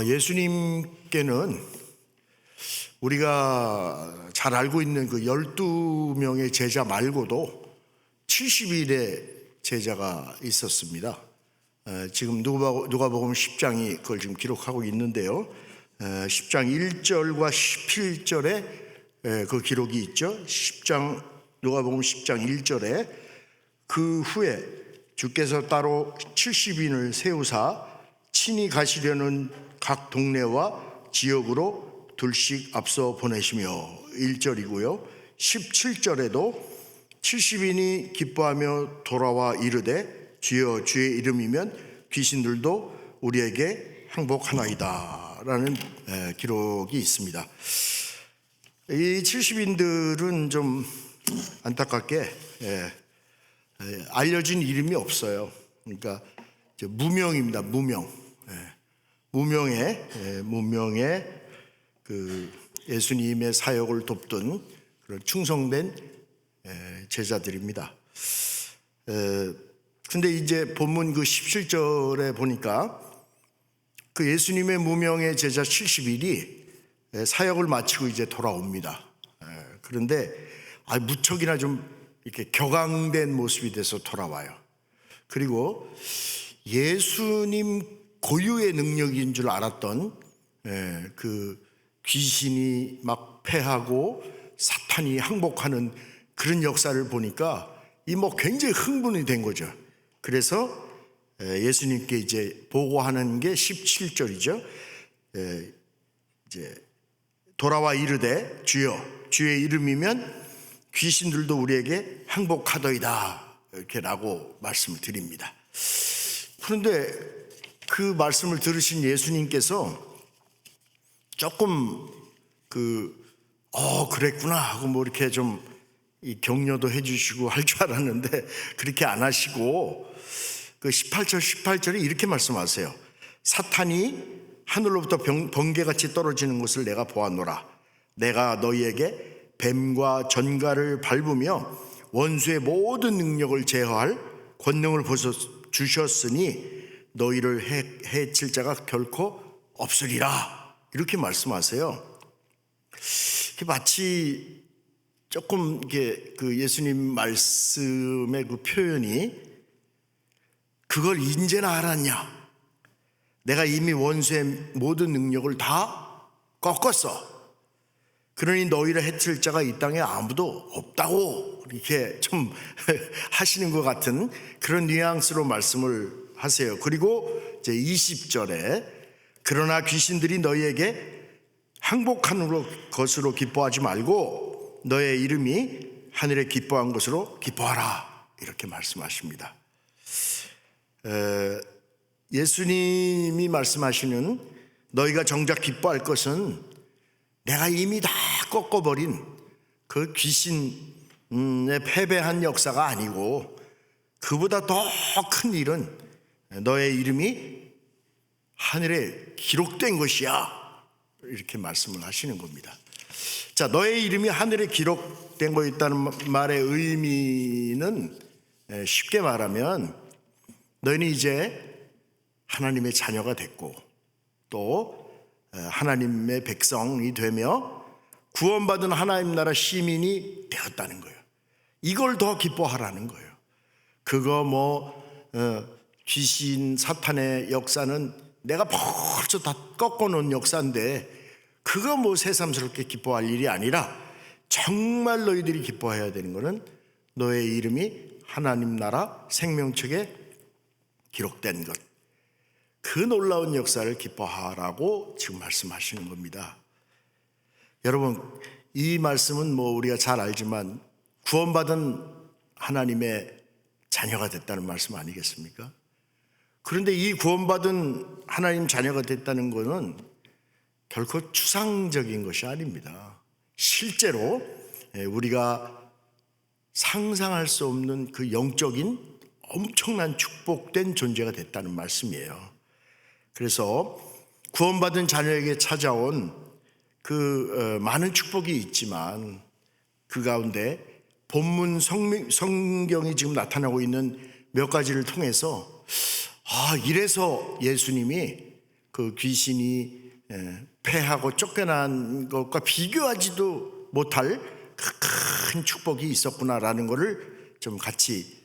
예수님께는 우리가 잘 알고 있는 그 12명의 제자 말고도 70일의 제자가 있었습니다. 지금 누가복음 10장이 그걸 지금 기록하고 있는데요. 10장 1절과 11절에 그 기록이 있죠. 누가복음 10장 1절에 그 후에 주께서 따로 70인을 세우사 친히 가시려는 각 동네와 지역으로 둘씩 앞서 보내시며 1절이고요. 17절에도 70인이 기뻐하며 돌아와 이르되 주여 주의 이름이면 귀신들도 우리에게 항복하나이다 라는 기록이 있습니다. 이 70인들은 좀 안타깝게 알려진 이름이 없어요. 그러니까 무명입니다. 무명의 그 예수님의 사역을 돕던 그런 충성된 제자들입니다. 근데 이제 본문 그 17절에 보니까 그 예수님의 무명의 제자 70일이 사역을 마치고 이제 돌아옵니다. 그런데 무척이나 좀 이렇게 격앙된 모습이 돼서 돌아와요. 그리고 예수님 고유의 능력인 줄 알았던 그 귀신이 막 패하고 사탄이 항복하는 그런 역사를 보니까 굉장히 흥분이 된 거죠. 그래서 예수님께 이제 보고하는 게 17절이죠. 이제 돌아와 이르되 주여 주의 이름이면 귀신들도 우리에게 항복하더이다 이렇게라고 말씀을 드립니다. 그런데 그 말씀을 들으신 예수님께서 조금 그랬구나 하고 이렇게 좀 격려도 해주시고 할 줄 알았는데 그렇게 안 하시고 그 18절에 이렇게 말씀하세요. 사탄이 하늘로부터 번개같이 떨어지는 것을 내가 보았노라. 내가 너희에게 뱀과 전갈을 밟으며 원수의 모든 능력을 제어할 권능을 주셨으니 너희를 해칠 자가 결코 없으리라. 이렇게 말씀하세요. 마치 조금 이게 그 예수님 말씀의 그 표현이 그걸 인제나 알았냐? 내가 이미 원수의 모든 능력을 다 꺾었어. 그러니 너희를 해칠 자가 이 땅에 아무도 없다고 이렇게 좀 하시는 것 같은 그런 뉘앙스로 말씀을 하세요. 그리고 이제 20절에 그러나 귀신들이 너희에게 항복하는 것으로 기뻐하지 말고 너의 이름이 하늘에 기뻐한 것으로 기뻐하라 이렇게 말씀하십니다. 예수님이 말씀하시는 너희가 정작 기뻐할 것은 내가 이미 다 꺾어버린 그 귀신의 패배한 역사가 아니고 그보다 더 큰 일은 너의 이름이 하늘에 기록된 것이야 이렇게 말씀을 하시는 겁니다. 자, 너의 이름이 하늘에 기록된 거 있다는 말의 의미는 쉽게 말하면 너희는 이제 하나님의 자녀가 됐고 또 하나님의 백성이 되며 구원받은 하나님 나라 시민이 되었다는 거예요. 이걸 더 기뻐하라는 거예요. 그거 귀신 사탄의 역사는 내가 벌써 다 꺾어놓은 역사인데 그거 새삼스럽게 기뻐할 일이 아니라 정말 너희들이 기뻐해야 되는 거는 너의 이름이 하나님 나라 생명책에 기록된 것, 그 놀라운 역사를 기뻐하라고 지금 말씀하시는 겁니다. 여러분, 이 말씀은 우리가 잘 알지만 구원받은 하나님의 자녀가 됐다는 말씀 아니겠습니까? 그런데 이 구원받은 하나님 자녀가 됐다는 것은 결코 추상적인 것이 아닙니다. 실제로 우리가 상상할 수 없는 그 영적인 엄청난 축복된 존재가 됐다는 말씀이에요. 그래서 구원받은 자녀에게 찾아온 그 많은 축복이 있지만 그 가운데 본문 성경이 지금 나타나고 있는 몇 가지를 통해서 이래서 예수님이 그 귀신이 패하고 쫓겨난 것과 비교하지도 못할 큰 축복이 있었구나라는 것을 좀 같이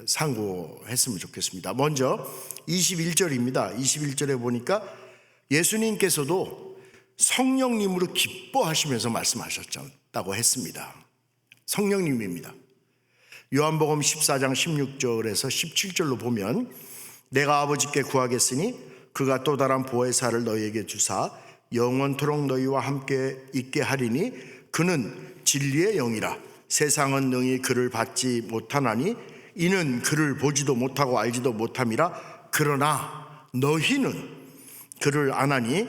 상고했으면 좋겠습니다. 먼저 21절입니다. 21절에 보니까 예수님께서도 성령님으로 기뻐하시면서 말씀하셨다고 했습니다. 성령님입니다. 요한복음 14장 16절에서 17절로 보면 내가 아버지께 구하겠으니 그가 또 다른 보혜사를 너희에게 주사 영원토록 너희와 함께 있게 하리니 그는 진리의 영이라. 세상은 능히 그를 받지 못하나니 이는 그를 보지도 못하고 알지도 못함이라. 그러나 너희는 그를 아나니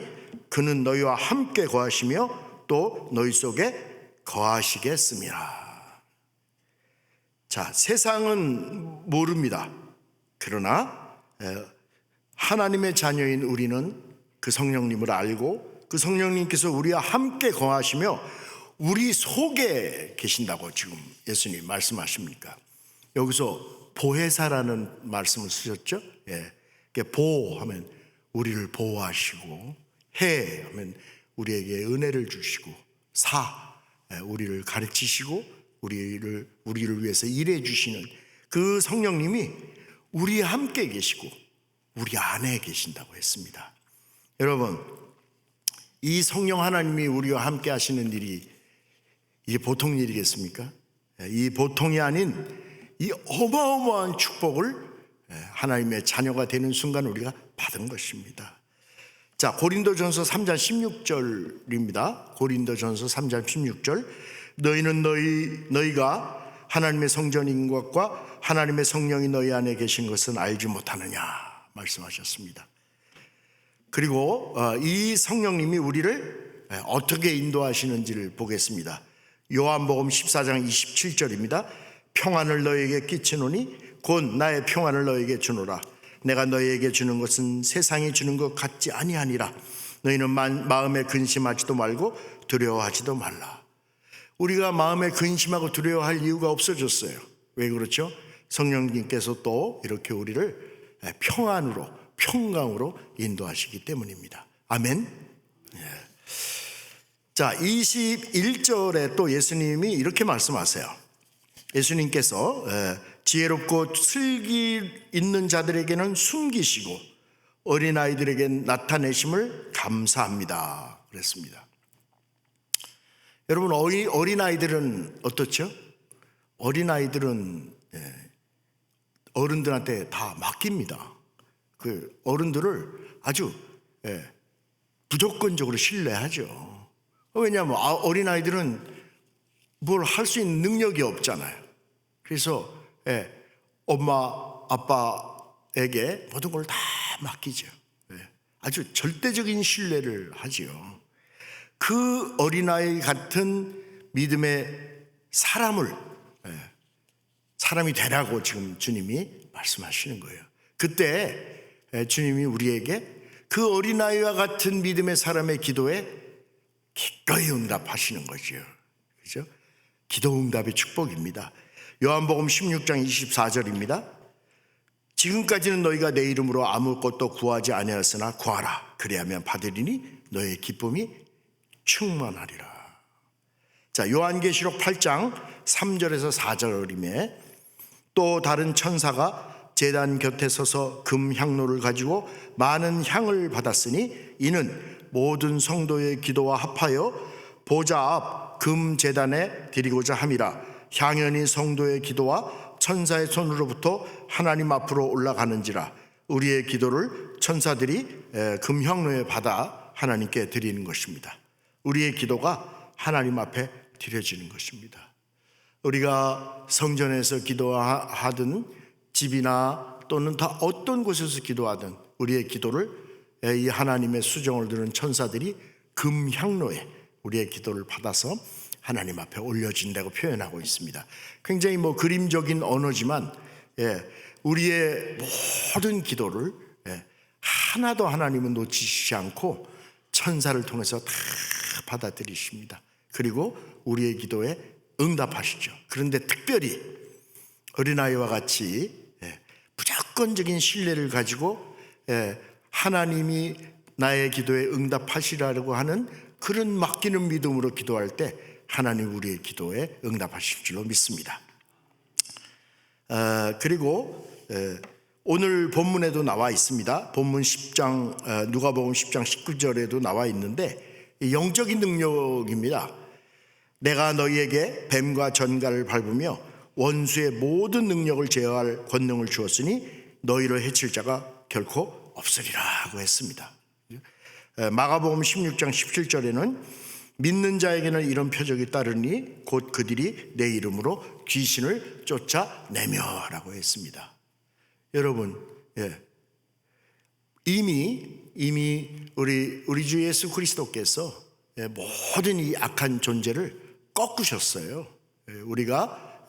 그는 너희와 함께 거하시며 또 너희 속에 거하시겠음이라. 자, 세상은 모릅니다. 그러나 하나님의 자녀인 우리는 그 성령님을 알고 그 성령님께서 우리와 함께 거하시며 우리 속에 계신다고 지금 예수님 말씀하십니까? 여기서 보혜사라는 말씀을 쓰셨죠? 보호하면 우리를 보호하시고, 해 하면 우리에게 은혜를 주시고, 우리를 가르치시고 우리를 위해서 일해 주시는 그 성령님이 우리와 함께 계시고 우리 안에 계신다고 했습니다. 여러분, 이 성령 하나님이 우리와 함께 하시는 일이 이게 보통 일이겠습니까? 이 보통이 아닌 이 어마어마한 축복을 하나님의 자녀가 되는 순간 우리가 받은 것입니다. 자, 고린도전서 3장 16절입니다. 고린도전서 3장 16절. 너희는 너희가 하나님의 성전인 것과 하나님의 성령이 너희 안에 계신 것은 알지 못하느냐 말씀하셨습니다. 그리고 이 성령님이 우리를 어떻게 인도하시는지를 보겠습니다. 요한복음 14장 27절입니다. 평안을 너희에게 끼치노니 곧 나의 평안을 너희에게 주노라. 내가 너희에게 주는 것은 세상이 주는 것 같지 아니하니라. 너희는 마음에 근심하지도 말고 두려워하지도 말라. 우리가 마음에 근심하고 두려워할 이유가 없어졌어요. 왜 그렇죠? 성령님께서 또 이렇게 우리를 평안으로, 평강으로 인도하시기 때문입니다. 아멘. 자, 21절에 또 예수님이 이렇게 말씀하세요. 예수님께서 지혜롭고 슬기 있는 자들에게는 숨기시고 어린아이들에겐 나타내심을 감사합니다 그랬습니다. 여러분, 어린아이들은 어떻죠? 어린아이들은 어른들한테 다 맡깁니다. 그 어른들을 아주 무조건적으로 신뢰하죠. 왜냐하면 어린아이들은 뭘 할 수 있는 능력이 없잖아요. 그래서 엄마 아빠에게 모든 걸 다 맡기죠. 아주 절대적인 신뢰를 하죠. 그 어린아이 같은 믿음의 사람이 되라고 지금 주님이 말씀하시는 거예요. 그때 주님이 우리에게 그 어린아이와 같은 믿음의 사람의 기도에 기꺼이 응답하시는 거죠. 그죠? 기도 응답의 축복입니다. 요한복음 16장 24절입니다. 지금까지는 너희가 내 이름으로 아무것도 구하지 아니하였으나 구하라. 그리하면 받으리니 너희의 기쁨이 충만하리라. 자, 요한계시록 8장 3절에서 4절임에 또 다른 천사가 제단 곁에 서서 금 향로를 가지고 많은 향을 받았으니 이는 모든 성도의 기도와 합하여 보좌 앞 금 제단에 드리고자 함이라. 향연이 성도의 기도와 천사의 손으로부터 하나님 앞으로 올라가는지라. 우리의 기도를 천사들이 금 향로에 받아 하나님께 드리는 것입니다. 우리의 기도가 하나님 앞에 드려지는 것입니다. 우리가 성전에서 기도하든 집이나 또는 다 어떤 곳에서 기도하든 우리의 기도를 이 하나님의 수정을 들은 천사들이 금 향로에 우리의 기도를 받아서 하나님 앞에 올려진다고 표현하고 있습니다. 굉장히 그림적인 언어지만 우리의 모든 기도를 하나도 하나님은 놓치시지 않고 천사를 통해서 다 받아들이십니다. 그리고 우리의 기도에 응답하시죠. 그런데 특별히 어린아이와 같이 무조건적인 신뢰를 가지고 하나님이 나의 기도에 응답하시라고 하는 그런 맡기는 믿음으로 기도할 때 하나님 우리의 기도에 응답하실 줄로 믿습니다. 그리고 오늘 본문에도 나와 있습니다. 본문 10장 누가복음 10장 19절에도 나와 있는데 영적인 능력입니다. 내가 너희에게 뱀과 전갈을 밟으며 원수의 모든 능력을 제어할 권능을 주었으니 너희를 해칠 자가 결코 없으리라고 했습니다. 마가복음 16장 17절에는 믿는 자에게는 이런 표적이 따르니 곧 그들이 내 이름으로 귀신을 쫓아내며라고 했습니다. 여러분, 이미 우리 주 예수 그리스도께서 모든 이 악한 존재를 꺾으셨어요. 우리가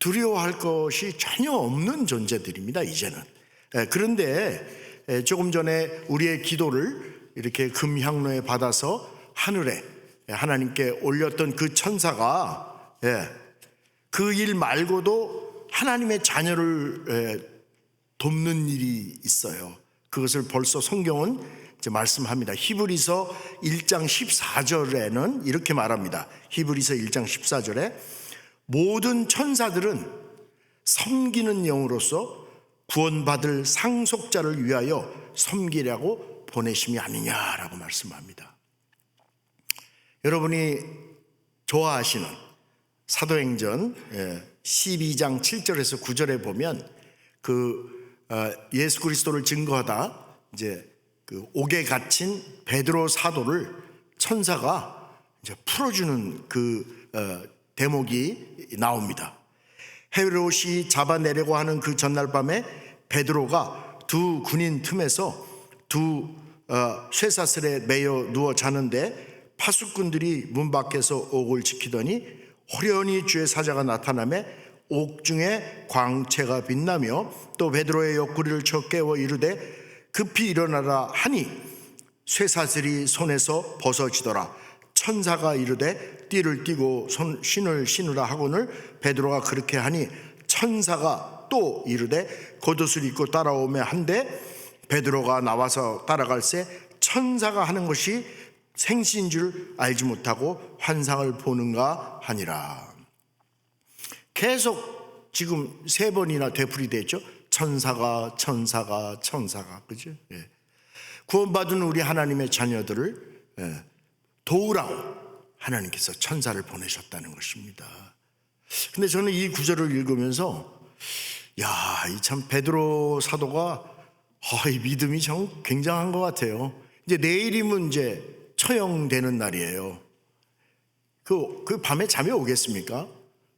두려워할 것이 전혀 없는 존재들입니다, 이제는. 그런데 조금 전에 우리의 기도를 이렇게 금향로에 받아서 하늘에 하나님께 올렸던 그 천사가 그 일 말고도 하나님의 자녀를 돕는 일이 있어요. 그것을 벌써 성경은 이제 말씀합니다. 히브리서 1장 14절에는 이렇게 말합니다. 히브리서 1장 14절에 모든 천사들은 섬기는 영으로서 구원받을 상속자를 위하여 섬기라고 보내심이 아니냐라고 말씀합니다. 여러분이 좋아하시는 사도행전 12장 7절에서 9절에 보면 예수 그리스도를 증거하다 이제 그 옥에 갇힌 베드로 사도를 천사가 이제 풀어주는 그 대목이 나옵니다. 헤롯이 잡아내려고 하는 그 전날 밤에 베드로가 두 군인 틈에서 두 쇠사슬에 매여 누워 자는데 파수꾼들이 문 밖에서 옥을 지키더니 호련히 주의 사자가 나타나매 옥중에 광채가 빛나며 또 베드로의 옆구리를 쳐 깨워 이르되 급히 일어나라 하니 쇠사슬이 손에서 벗어지더라. 천사가 이르되 띠를 띠고 신을 신으라 하거늘 베드로가 그렇게 하니 천사가 또 이르되 겉옷을 입고 따라오매 한데 베드로가 나와서 따라갈새 천사가 하는 것이 생시인 줄 알지 못하고 환상을 보는가 하니라. 계속 지금 3번이나 되풀이됐죠. 천사가 그죠? 구원받은 우리 하나님의 자녀들을 도우라고 하나님께서 천사를 보내셨다는 것입니다. 근데 저는 이 구절을 읽으면서 이 참 베드로 사도가 이 믿음이 참 굉장한 것 같아요. 이제 내일이면 이제 처형되는 날이에요. 그 밤에 잠이 오겠습니까?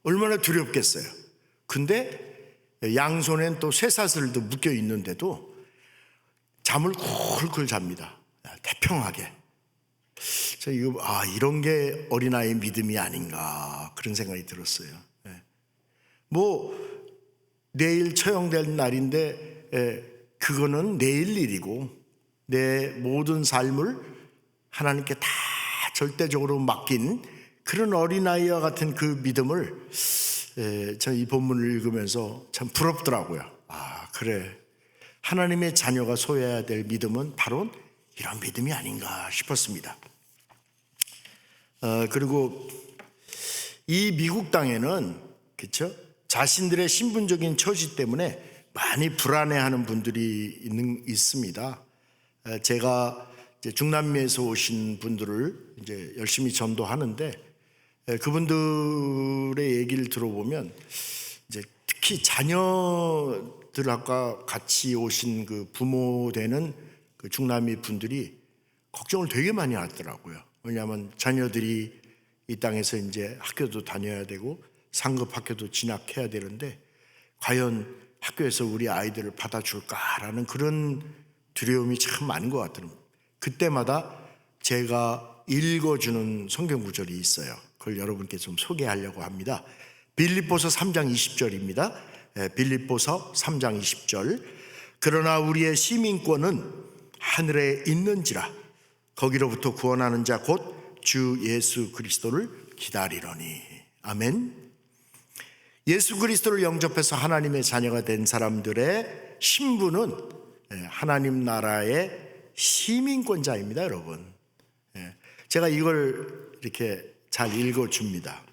얼마나 두렵겠어요. 근데 양손엔 또 쇠사슬도 묶여 있는데도 잠을 쿨쿨 잡니다. 태평하게. 이런 게 어린아이의 믿음이 아닌가 그런 생각이 들었어요. 내일 처형될 날인데 그거는 내일 일이고 내 모든 삶을 하나님께 다 절대적으로 맡긴 그런 어린아이와 같은 그 믿음을 저는 이 본문을 읽으면서 참 부럽더라고요. 그래, 하나님의 자녀가 소유해야 될 믿음은 바로 이런 믿음이 아닌가 싶었습니다. 그리고 이 미국 땅에는 그렇죠? 자신들의 신분적인 처지 때문에 많이 불안해하는 분들이 있습니다. 제가 이제 중남미에서 오신 분들을 이제 열심히 전도하는데 그분들의 얘기를 들어보면 이제 특히 자녀들과 같이 오신 그 부모 되는 그 중남미 분들이 걱정을 되게 많이 하더라고요. 왜냐하면 자녀들이 이 땅에서 이제 학교도 다녀야 되고 상급 학교도 진학해야 되는데 과연 학교에서 우리 아이들을 받아줄까라는 그런 두려움이 참 많은 것 같더라고요. 그때마다 제가 읽어주는 성경 구절이 있어요. 그걸 여러분께 좀 소개하려고 합니다. 빌립보서 3장 20절입니다. 빌립보서 3장 20절. 그러나 우리의 시민권은 하늘에 있는지라 거기로부터 구원하는 자 곧 주 예수 그리스도를 기다리러니. 아멘. 예수 그리스도를 영접해서 하나님의 자녀가 된 사람들의 신분은 하나님 나라의 시민권자입니다, 여러분. 제가 이걸 이렇게 잘 읽어줍니다.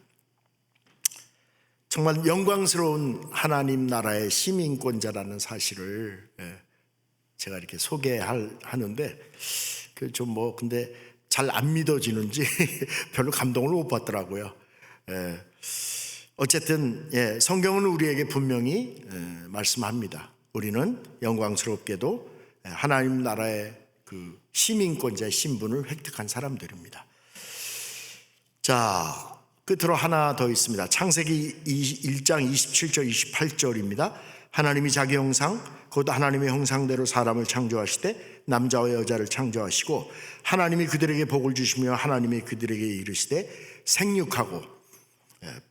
정말 영광스러운 하나님 나라의 시민권자라는 사실을 제가 이렇게 소개하는데 근데 잘 안 믿어지는지 별로 감동을 못 받더라고요. 어쨌든 성경은 우리에게 분명히 말씀합니다. 우리는 영광스럽게도 하나님 나라의 그 시민권자의 신분을 획득한 사람들입니다. 자, 끝으로 하나 더 있습니다. 창세기 1장 27절 28절입니다. 하나님이 자기 형상 곧 하나님의 형상대로 사람을 창조하시되 남자와 여자를 창조하시고 하나님이 그들에게 복을 주시며 하나님이 그들에게 이르시되 생육하고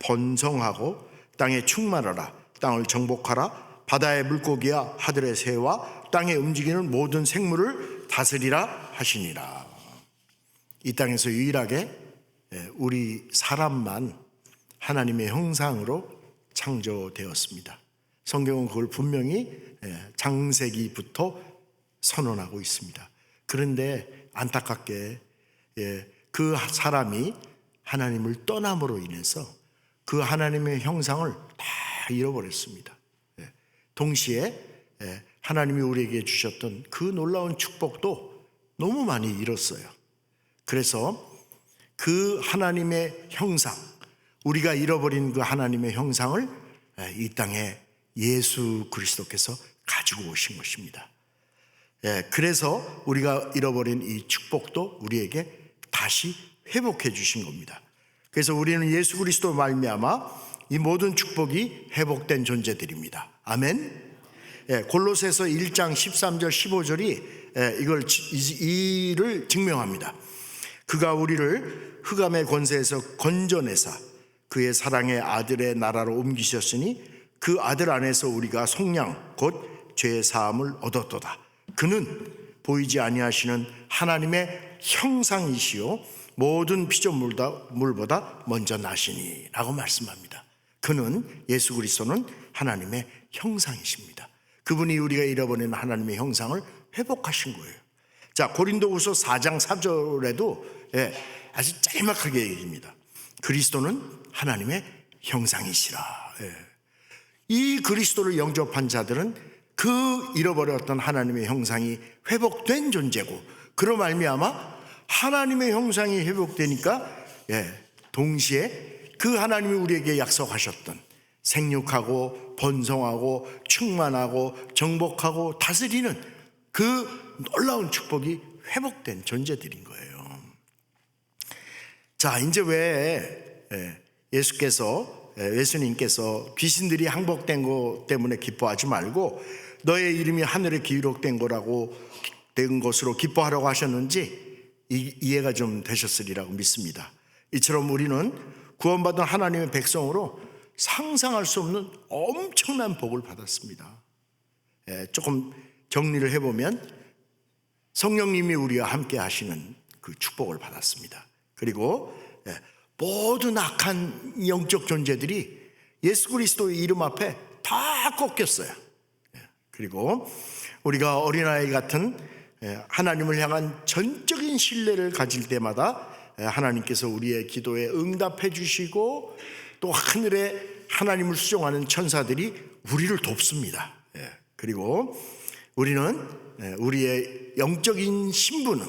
번성하고 땅에 충만하라 땅을 정복하라 바다의 물고기와 하늘의 새와 땅에 움직이는 모든 생물을 다스리라 하시니라. 이 땅에서 유일하게 우리 사람만 하나님의 형상으로 창조되었습니다. 성경은 그걸 분명히 창세기부터 선언하고 있습니다. 그런데 안타깝게 그 사람이 하나님을 떠남으로 인해서 그 하나님의 형상을 다 잃어버렸습니다. 동시에 하나님이 우리에게 주셨던 그 놀라운 축복도 너무 많이 잃었어요. 그래서 그 하나님의 형상, 우리가 잃어버린 그 하나님의 형상을 이 땅에 예수 그리스도께서 가지고 오신 것입니다. 그래서 우리가 잃어버린 이 축복도 우리에게 다시 회복해 주신 겁니다. 그래서 우리는 예수 그리스도 말미암아 이 모든 축복이 회복된 존재들입니다. 아멘. 골로새서 1장 13절 15절이 이를 증명합니다. 그가 우리를 흑암의 권세에서 건져내사 그의 사랑의 아들의 나라로 옮기셨으니 그 아들 안에서 우리가 속량 곧 죄의 사함을 얻었도다. 그는 보이지 아니하시는 하나님의 형상이시요 모든 피조물보다 먼저 나시니 라고 말씀합니다. 그는 예수 그리스도는 하나님의 형상이십니다. 그분이 우리가 잃어버린 하나님의 형상을 회복하신 거예요. 자, 고린도후서 4장 4절에도 아주 짤막하게 얘기합니다. 그리스도는 하나님의 형상이시라. 이 그리스도를 영접한 자들은 그 잃어버렸던 하나님의 형상이 회복된 존재고, 그로 말미암아 하나님의 형상이 회복되니까 동시에 그 하나님이 우리에게 약속하셨던 생육하고 번성하고 충만하고 정복하고 다스리는 그 놀라운 축복이 회복된 존재들인 거예요. 자, 이제 왜 예수님께서 귀신들이 항복된 것 때문에 기뻐하지 말고 너의 이름이 하늘에 기록된 것으로 기뻐하라고 하셨는지 이해가 좀 되셨으리라고 믿습니다. 이처럼 우리는 구원받은 하나님의 백성으로 상상할 수 없는 엄청난 복을 받았습니다. 조금 정리를 해보면 성령님이 우리와 함께 하시는 그 축복을 받았습니다. 그리고 모든 악한 영적 존재들이 예수 그리스도의 이름 앞에 다 꺾였어요. 그리고 우리가 어린아이 같은 하나님을 향한 전적인 신뢰를 가질 때마다 하나님께서 우리의 기도에 응답해 주시고 또 하늘에 하나님을 수종하는 천사들이 우리를 돕습니다. 그리고 우리는 우리의 영적인 신분은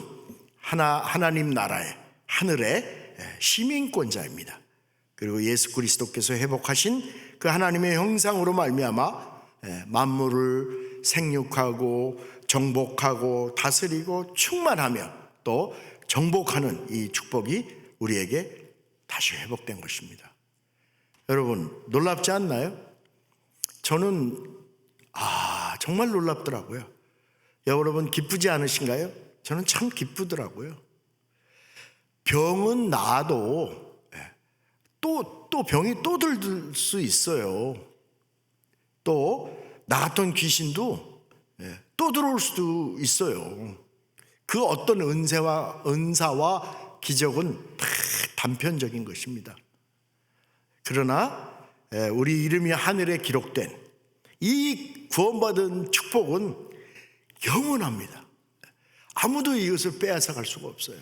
하나님 나라의 하늘의 시민권자입니다. 그리고 예수 그리스도께서 회복하신 그 하나님의 형상으로 말미암아 만물을 생육하고 정복하고 다스리고 충만하며 또 정복하는 이 축복이 우리에게 다시 회복된 것입니다. 여러분 놀랍지 않나요? 저는 정말 놀랍더라고요. 여러분 기쁘지 않으신가요? 저는 참 기쁘더라고요. 병은 나도 또 병이 또 들 수 있어요. 또 나갔던 귀신도 또 들어올 수도 있어요. 그 어떤 은사와 기적은 다 단편적인 것입니다. 그러나 우리 이름이 하늘에 기록된 이 구원받은 축복은 영원합니다. 아무도 이것을 빼앗아갈 수가 없어요.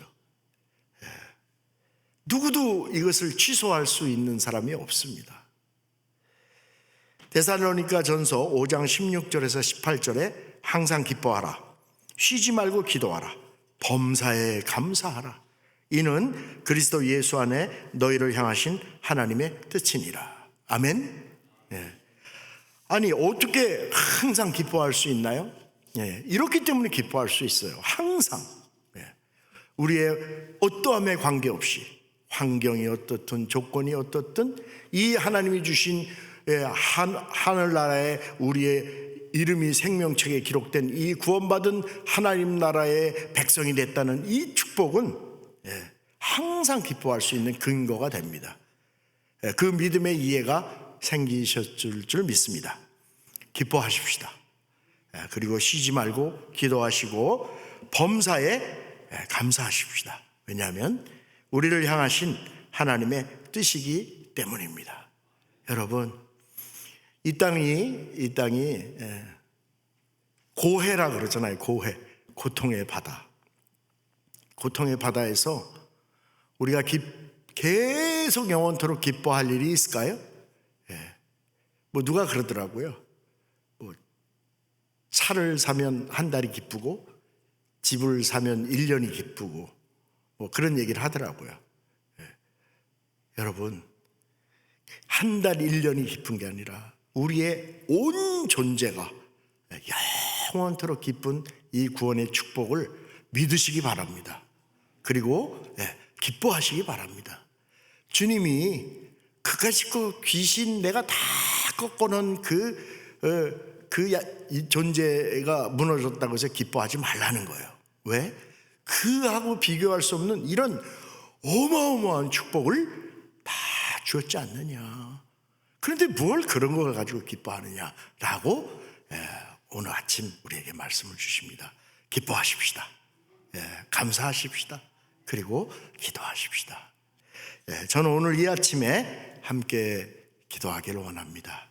누구도 이것을 취소할 수 있는 사람이 없습니다. 데살로니가 전서 5장 16절에서 18절에 항상 기뻐하라, 쉬지 말고 기도하라, 범사에 감사하라, 이는 그리스도 예수 안에 너희를 향하신 하나님의 뜻이니라. 아멘. 아니 어떻게 항상 기뻐할 수 있나요? 이렇기 때문에 기뻐할 수 있어요. 항상 우리의 어떠함에 관계없이, 환경이 어떻든 조건이 어떻든, 이 하나님이 주신 하늘나라에 우리의 이름이 생명책에 기록된 이 구원받은 하나님 나라의 백성이 됐다는 이 축복은 항상 기뻐할 수 있는 근거가 됩니다. 그 믿음의 이해가 생기셨을 줄 믿습니다. 기뻐하십시다. 그리고 쉬지 말고 기도하시고 범사에 감사하십시다. 왜냐하면 우리를 향하신 하나님의 뜻이기 때문입니다. 여러분, 이 땅이 고해라 그러잖아요. 고해, 고통의 바다. 고통의 바다에서 우리가 계속 영원토록 기뻐할 일이 있을까요? 뭐 누가 그러더라고요. 뭐 차를 사면 한 달이 기쁘고 집을 사면 1년이 기쁘고 뭐 그런 얘기를 하더라고요. 여러분, 한 달 1년이 기쁜 게 아니라 우리의 온 존재가 영원토록 기쁜 이 구원의 축복을 믿으시기 바랍니다. 그리고 기뻐하시기 바랍니다. 주님이 그까짓 거 귀신 내가 다 꺾어놓은 이 존재가 무너졌다고 해서 기뻐하지 말라는 거예요. 왜? 그하고 비교할 수 없는 이런 어마어마한 축복을 다 주었지 않느냐. 그런데 뭘 그런 걸 가지고 기뻐하느냐라고 오늘 아침 우리에게 말씀을 주십니다. 기뻐하십시다. 감사하십시다. 그리고 기도하십시다. 저는 오늘 이 아침에 함께 기도하기를 원합니다.